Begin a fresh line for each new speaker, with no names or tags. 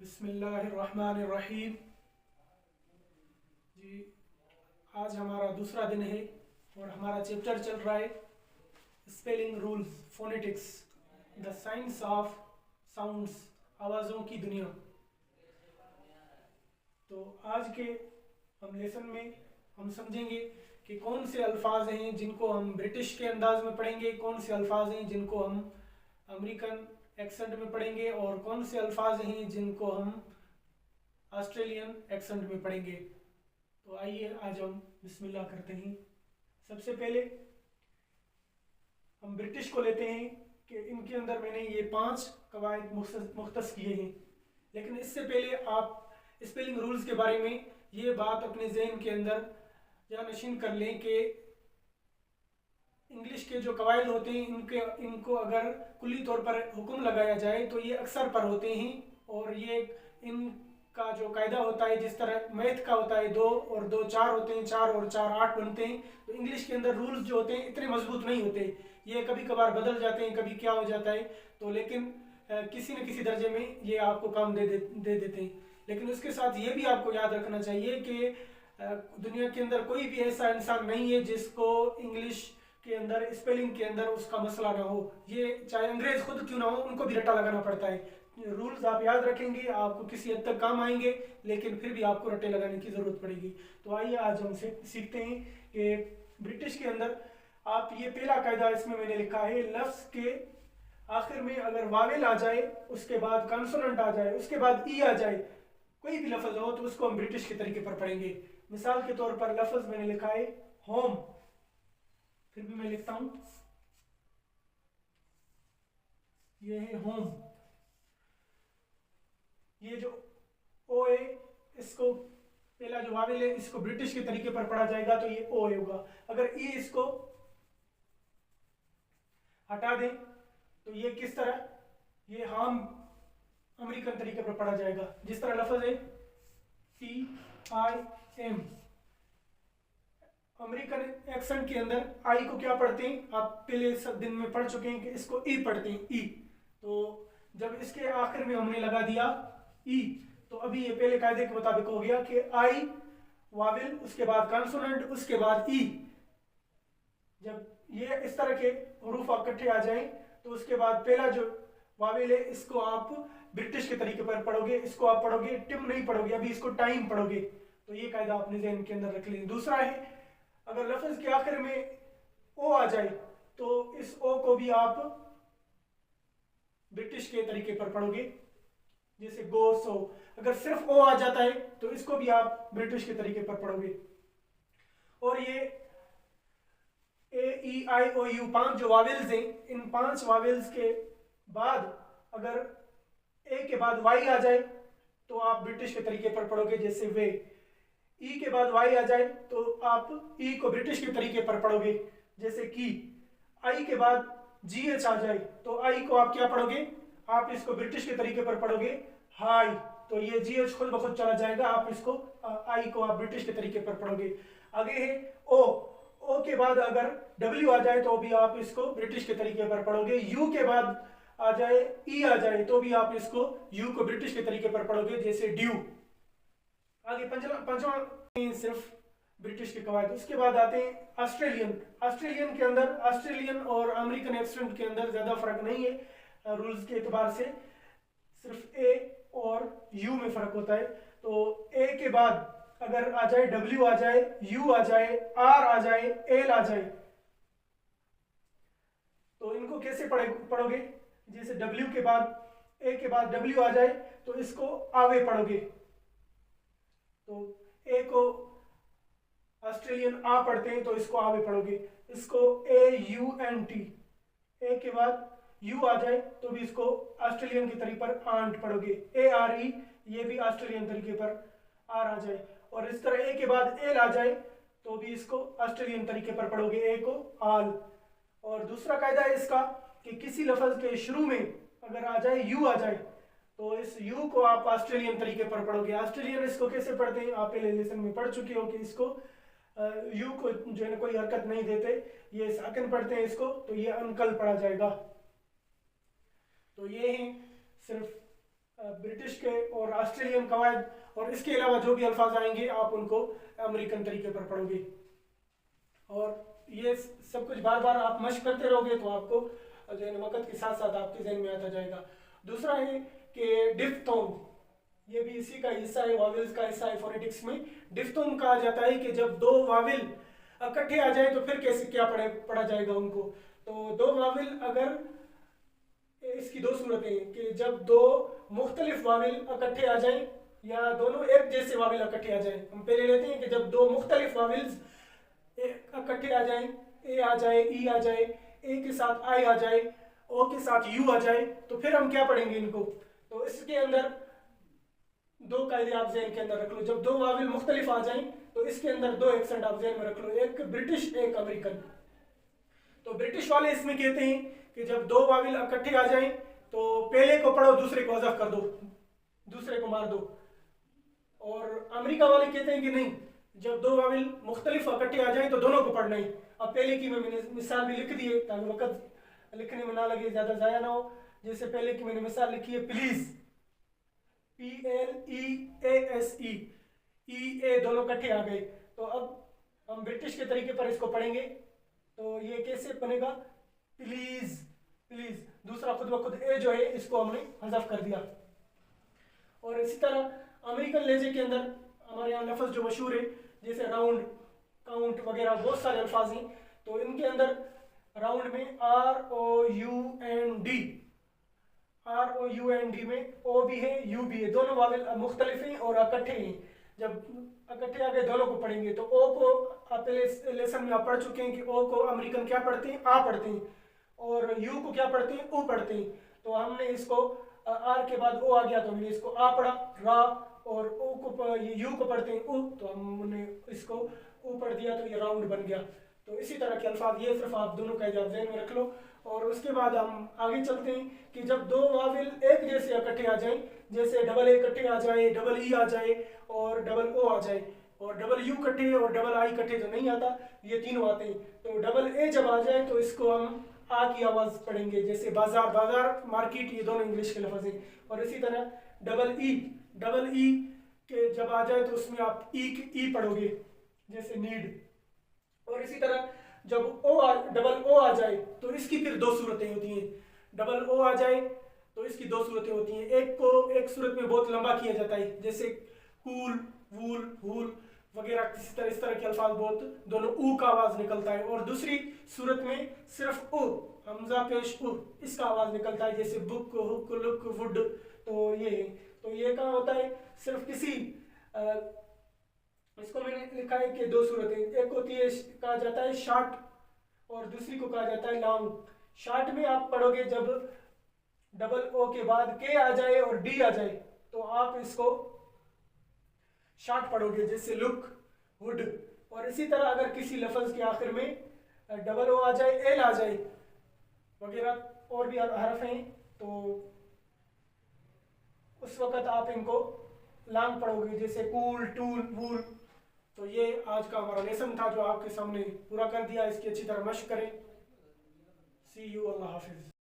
बिस्मिल्लाहिर्रहमानिर्रहीम। जी, आज हमारा दूसरा दिन है और हमारा चैप्टर चल रहा है spelling rules, phonetics, the science of sounds, आवाज़ों की दुनिया। तो आज के हम लेसन में हम समझेंगे कि कौन से अल्फाज हैं जिनको हम ब्रिटिश के अंदाज में पढ़ेंगे, कौन से अल्फाज हैं जिनको हम अमेरिकन एक्सेंट में पढ़ेंगे और कौन से अल्फाज हैं जिनको हम ऑस्ट्रेलियन एक्सेंट में पढ़ेंगे। तो आइए आज हम बिस्मिल्लाह करते हैं। सबसे पहले हम ब्रिटिश को लेते हैं कि इनके अंदर मैंने ये 5 कवायद मुख्तस किए हैं, लेकिन इससे पहले आप स्पेलिंग रूल्स के बारे में ये बात अपने जहन के अंदर जानशीन कर लें कि इंग्लिश के जो कवायद होते हैं इनको अगर कुल्ली तौर पर हुक्म लगाया जाए तो ये अक्सर पर होते हैं, और ये इनका जो कायदा होता है, जिस तरह मैथ का होता है 2 और 2 4 होते हैं, 4 और 4 8 बनते हैं, तो इंग्लिश के अंदर रूल्स जो होते हैं इतने मजबूत नहीं होते। ये कभी कभार बदल जाते हैं, कभी क्या हो जाता है, तो लेकिन किसी न किसी दर्जे में ये आपको काम दे देते हैं। लेकिन उसके साथ ये भी आपको याद रखना चाहिए कि दुनिया के अंदर कोई भी ऐसा इंसान नहीं है जिसको इंग्लिश के अंदर स्पेलिंग के अंदर उसका मसला ना हो। ये चाहे अंग्रेज खुद क्यों ना हो, उनको भी रट्टा लगाना पड़ता है। रूल्स आप याद रखेंगे, आपको किसी हद तक काम आएंगे, लेकिन फिर भी आपको रट्टे लगाने की जरूरत पड़ेगी। तो आइए आज हम सीखते हैं कि ब्रिटिश के अंदर आप ये पहला कायदा इसमें मैंने लिखा है, लफ्ज के आखिर में अगर वावेल आ जाए, उसके बाद कॉन्सोनेंट आ जाए, उसके बाद ई आ जाए, कोई भी लफ्ज हो तो उसको हम ब्रिटिश के तरीके पर पढ़ेंगे। मिसाल के तौर पर लफ्ज मैंने लिखा है होम, फिर भी मैं लिखता हूं, ये है होम। ये जो ओ है, इसको पहला जो वावेल है इसको ब्रिटिश के तरीके पर पढ़ा जाएगा तो ये ओ होगा। अगर ई इसको हटा दें तो ये किस तरह, ये हाम अमेरिकन तरीके पर पढ़ा जाएगा। जिस तरह लफ्ज है TIM, अमेरिकन एक्सेंट के अंदर आई को क्या पढ़ते हैं, आप पहले सब दिन में पढ़ चुके हैं कि इसको ई पढ़ते हैं, ई। तो जब इसके आखिर में हमने लगा दिया ई, तो अभी ये पहले कायदे के मुताबिक हो गया कि आई वाविल, उसके बाद कॉन्सोनेंट, उसके बाद ई। जब ये इस तरह के हरूफ इकट्ठे आ जाएं तो उसके बाद पहला जो वाविल है इसको आप ब्रिटिश के तरीके पर पढ़ोगे, इसको आप पढ़ोगे टिम नहीं पढ़ोगे, अभी इसको टाइम पढ़ोगे। तो ये कायदा अपने जहन के अंदर रख लें। दूसरा है, अगर लफ्ज के आखिर में ओ आ जाए तो इस ओ को भी आप ब्रिटिश के तरीके पर पढ़ोगे, जैसे गो सो। अगर सिर्फ ओ आ जाता है तो इसको भी आप ब्रिटिश के तरीके पर पढ़ोगे। और ये AEIOU 5 जो वावेल्स हैं, इन 5 वावेल्स के बाद अगर ए के बाद वाई आ जाए तो आप ब्रिटिश के तरीके पर पढ़ोगे, जैसे वे। ई के बाद वाई आ जाए तो आप ई को ब्रिटिश के तरीके पर पढ़ोगे, जैसे की। आई के बाद GH आ जाए तो आई को आप क्या पढ़ोगे, आप इसको ब्रिटिश के तरीके पर पढ़ोगे, हाई। तो ये GH खुद ब खुद चला जाएगा, आप इसको आई को आप ब्रिटिश के तरीके पर पढ़ोगे। आगे है ओ के बाद अगर W आ जाए तो भी आप इसको ब्रिटिश के तरीके पर पढ़ोगे। यू के बाद आ जाए, ई आ जाए तो भी आप इसको यू को ब्रिटिश के तरीके पर पढ़ोगे, जैसे ड्यू। आगे पंचवां सिर्फ ब्रिटिश के कवायद। उसके बाद आते हैं ऑस्ट्रेलियन। ऑस्ट्रेलियन के अंदर ऑस्ट्रेलियन और अमेरिकन एक्सेंट के अंदर ज्यादा फर्क नहीं है रूल्स के एतबार से, सिर्फ ए और यू में फर्क होता है। तो ए के बाद अगर आ जाए W आ जाए, U आ जाए, R आ जाए, L आ जाए, तो इनको कैसे पढ़ोगे, जैसे W के बाद ए के बाद W आ जाए तो इसको आवे पढ़ोगे। तो ए को ऑस्ट्रेलियन आ पढ़ते हैं तो इसको आवे पढ़ोगे, इसको AUNT। ए के बाद यू आ जाए तो भी इसको ऑस्ट्रेलियन के तरीके पर आंट पढ़ोगे। ARE, ये भी ऑस्ट्रेलियन तरीके पर आर आ जाए। और इस तरह ए के बाद एल आ जाए तो भी इसको ऑस्ट्रेलियन तरीके पर पढ़ोगे, ए को आल। और दूसरा कायदा है इसका कि किसी लफ्ज के शुरू में अगर आ जाए यू आ जाए तो इस यू को आप ऑस्ट्रेलियन तरीके पर पढ़ोगे। ऑस्ट्रेलियन इसको कैसे पढ़ते हैं, आप पहले लेसन में पढ़ चुके हो कि इसको यू को जो है कोई हरकत नहीं देते, ये साकिन पढ़ते हैं इसको, तो ये अंकल पढ़ा जाएगा। तो ये है सिर्फ ब्रिटिश के और ऑस्ट्रेलियन कवायद और इसके अलावा जो भी अल्फाज आएंगे आप उनको अमेरिकन तरीके पर पढ़ोगे। और ये सब कुछ बार बार आप मशक करते रहोगे तो आपको जो है वक्त के साथ साथ आपके जहन में आता जाएगा। दूसरा है कि डिफ्थोंग, ये भी इसी का हिस्सा है, वावेल्स का हिस्सा है फोनेटिक्स में। डिफ्थोंग कहा जाता है कि जब दो वावेल इकट्ठे आ जाए तो फिर कैसे क्या पढ़ा जाएगा उनको। तो दो वावेल अगर, इसकी दो सूरतें हैं कि जब दो मुख्तलिफ वावेल इकट्ठे आ जाएं या दोनों एक जैसे वावेल इकट्ठे आ जाएं। हम पहले लेते हैं कि जब दो मुख्तलिफ वावेल्स इकट्ठे आ जाएं, ए आ जाए, ई आ जाए, ए के साथ आई आ जाए, ओ के साथ यू आ जाए, तो फिर हम क्या पढ़ेंगे इनको। तो इसके अंदर दो कायदे आप ज़हन के अंदर रख लो। जब दो वावेल मुख्तलिफ आ जाएं तो इसके अंदर दो एक्सेंट आप ज़हन में रख लो, एक ब्रिटिश एक अमेरिकन। तो ब्रिटिश वाले इसमें कहते हैं कि जब दो वावेल इकट्ठे आ जाएं तो पहले को पढ़ो दूसरे को हज़फ कर दो, दूसरे को मार दो। और अमेरिका वाले कहते हैं कि नहीं, जब दो वावेल मुख्तलिफ इकट्ठे आ जाएं तो दोनों को पढ़ना ही। अब पहले की मैंने मिसाल भी लिख दी है ताकि वक्त लिखने में ना लगे, ज़्यादा ज़ाया ना हो। जैसे पहले की मैंने मिसाल लिखी है प्लीज़, PLEASE, EA दोनों इकट्ठे आ गए। तो अब हम ब्रिटिश के तरीके पर इसको पढ़ेंगे। तो ये कैसे बनेगा, प्लीज प्लीज, दूसरा खुद ब खुद ए जो है इसको हमने हज़फ कर दिया। और इसी तरह अमेरिकन लहजे के अंदर हमारे यहाँ लफ्ज़ जो मशहूर है जैसे राउंड, काउंट वगैरह बहुत सारे अल्फाज हैं। तो इनके अंदर राउंड में ROUND में ओ भी है यू भी है, दोनों वावेल मुख्तलिफ हैं और इकट्ठे हैं। जब इकट्ठे आ गए दोनों को पढ़ेंगे। तो ओ को आप पहले लेसन में आप पढ़ चुके हैं कि ओ को अमेरिकन क्या पढ़ते हैं, आ पढ़ते हैं, और यू को क्या पढ़ते हैं, ऊ पढ़ते हैं। तो हमने इसको आर के बाद ओ आ गया तो हमने इसको आ पढ़ा, रा, और ओ को यू को पढ़ते हैं ऊ, तो हमने इसको ऊ पढ़ दिया, तो ये राउंड बन गया। तो इसी तरह के अल्फाज, ये सिर्फ आप दोनों का ज़हन में रख लो। और उसके बाद हम आगे चलते हैं कि जब दो वावेल एक जैसे इकट्ठे आ जाएं, जैसे डबल ए इकट्ठे आ जाए, डबल ई आ जाए और डबल ओ आ जाए, और डबल यू इकट्ठे और डबल आई इकट्ठे तो नहीं आता, ये तीनों आते हैं। तो डबल ए जब आ जाए तो इसको हम आ की आवाज़ पढ़ेंगे, जैसे बाजार, बाजार, मार्केट, ये दोनों इंग्लिश के लफ्ज़ हैं। और इसी तरह डबल ई के जब आ जाए तो उसमें आप ई पढ़ोगे, जैसे नीड। और इसी तरह जब डबल ओ आ जाए तो इसकी फिर दो सूरतें होती हैं। डबल ओ आ जाए तो इसकी दो सूरतें होती हैं। एक को एक सूरत में बहुत लंबा किया जाता है, जैसे कूल, वूल, वूल वगैरह, इस तरह के अल्फाज बहुत दोनों ऊ का आवाज़ निकलता है। और दूसरी सूरत में सिर्फ ऊ, हमजा पेश ऊ, इसका आवाज़ निकलता है, जैसे बुक, हुक, लुक, वुड। तो ये कहाँ होता है, सिर्फ किसी इसको मैंने लिखा है कि दो सूरतें, एक होती है कहा जाता है शार्ट और दूसरी को कहा जाता है लॉन्ग। शार्ट में आप पढ़ोगे जब डबल ओ के बाद के आ जाए और डी आ जाए तो आप इसको शार्ट पढ़ोगे, जैसे लुक, वुड। और इसी तरह अगर किसी लफ्ज़ के आखिर में डबल ओ आ जाए, एल आ जाए वगैरह और भी हरफ हैं तो उस वक़्त आप इनको लॉन्ग पढ़ोगे, जैसे कूल, टूल, वूल। तो ये आज का हमारा लेसन था जो आपके सामने पूरा कर दिया। इसकी अच्छी तरह मशक करें। सी यू, अल्लाह हाफिज़।